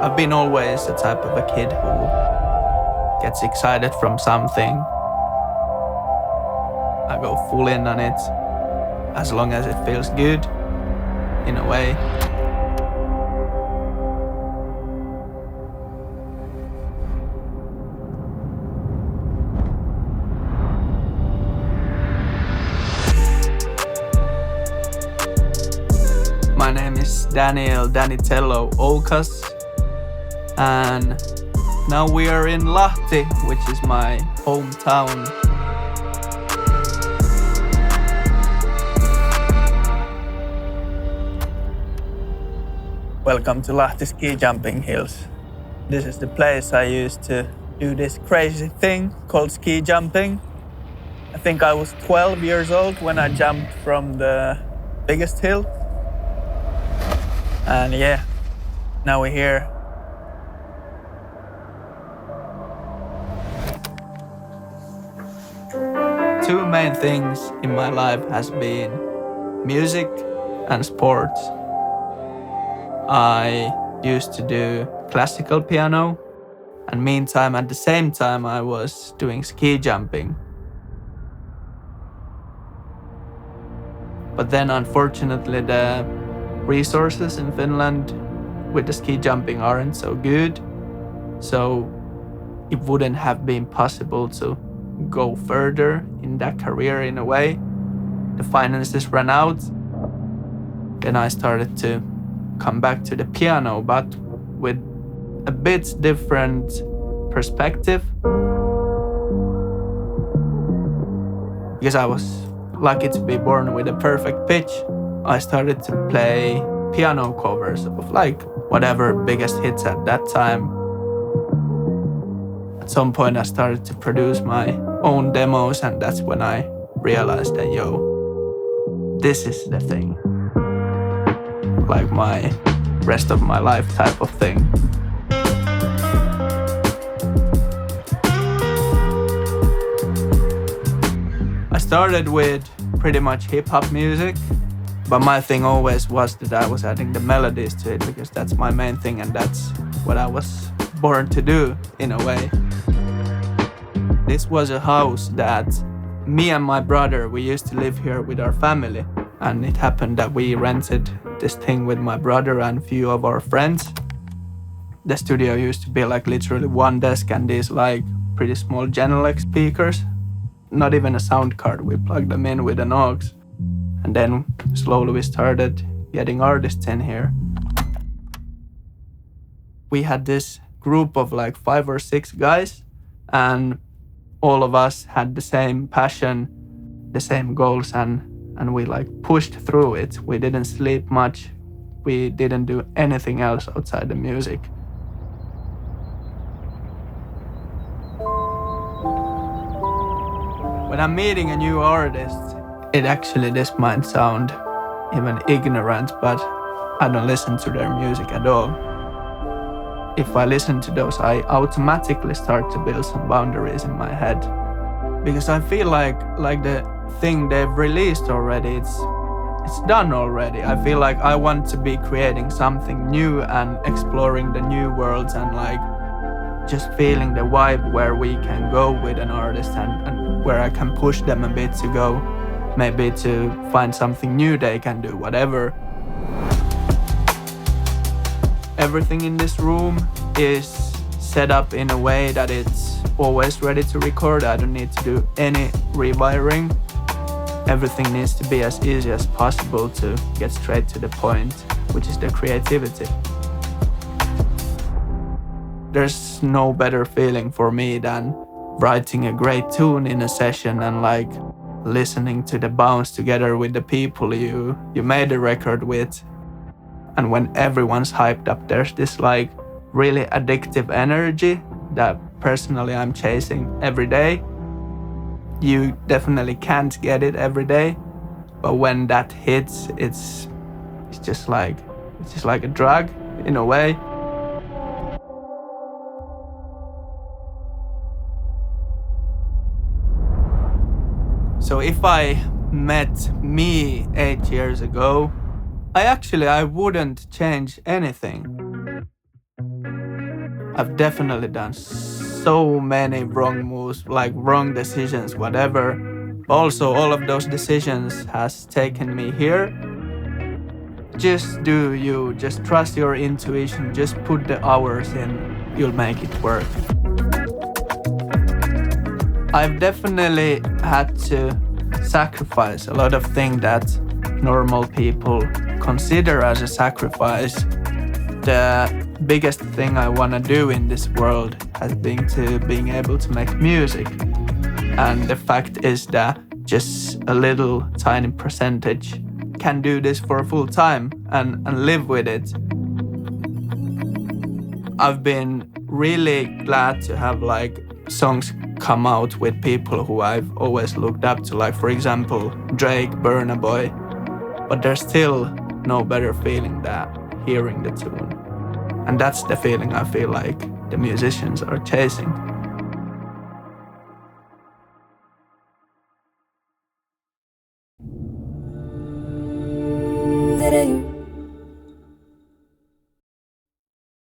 I've been always the type of a kid who gets excited from something. I go full in on it, as long as it feels good, in a way. My name is Danitello Okas, and now we are in Lahti, which is my hometown. Welcome to Lahti ski jumping hills. This is the place I used to do this crazy thing called ski jumping. I think I was 12 years old when I jumped from the biggest hill. And yeah, now we're here. Two main things in my life has been music and sports. I used to do classical piano, and meantime, at the same time, I was doing ski jumping. But then, unfortunately, the resources in Finland with the ski jumping aren't so good, so it wouldn't have been possible to go further in that career in a way. The finances ran out. Then I started to come back to the piano, but with a bit different perspective. Because I was lucky to be born with a perfect pitch, I started to play piano covers of like whatever biggest hits at that time. At some point I started to produce my own demos, and that's when I realized that, this is the thing. Like my rest of my life type of thing. I started with pretty much hip-hop music, but my thing always was that I was adding the melodies to it, because that's my main thing and that's what I was born to do in a way. This was a house that me and my brother, we used to live here with our family, and it happened that we rented this thing with my brother and a few of our friends. The studio used to be like literally one desk and these like pretty small Genelec speakers. Not even a sound card, we plugged them in with an aux. And then slowly we started getting artists in here. We had this group of like 5 or 6 guys, and all of us had the same passion, the same goals, and we like pushed through it. We didn't sleep much. We didn't do anything else outside the music. When I'm meeting a new artist, this might sound even ignorant, but I don't listen to their music at all. If I listen to those, I automatically start to build some boundaries in my head. Because I feel like the thing they've released already, it's done already. I feel like I want to be creating something new and exploring the new worlds, and like just feeling the vibe where we can go with an artist, and where I can push them a bit to go, maybe to find something new they can do, whatever. Everything in this room is set up in a way that it's always ready to record. I don't need to do any rewiring. Everything needs to be as easy as possible to get straight to the point, which is the creativity. There's no better feeling for me than writing a great tune in a session and like listening to the bounce together with the people you made the record with. And when everyone's hyped up, there's this like really addictive energy that personally I'm chasing every day. You definitely can't get it every day, but when that hits, it's just like a drug in a way. So if I met me 8 years ago, I wouldn't change anything. I've definitely done so many wrong moves, like wrong decisions, whatever. Also, all of those decisions has taken me here. Just do you, just trust your intuition, just put the hours in, you'll make it work. I've definitely had to sacrifice a lot of things that normal people consider as a sacrifice. The biggest thing I want to do in this world has been to being able to make music. And the fact is that just a little tiny percentage can do this for full time and live with it. I've been really glad to have like songs come out with people who I've always looked up to, like for example Drake, Burna Boy, but there's still no better feeling than hearing the tune. And that's the feeling I feel like the musicians are chasing. That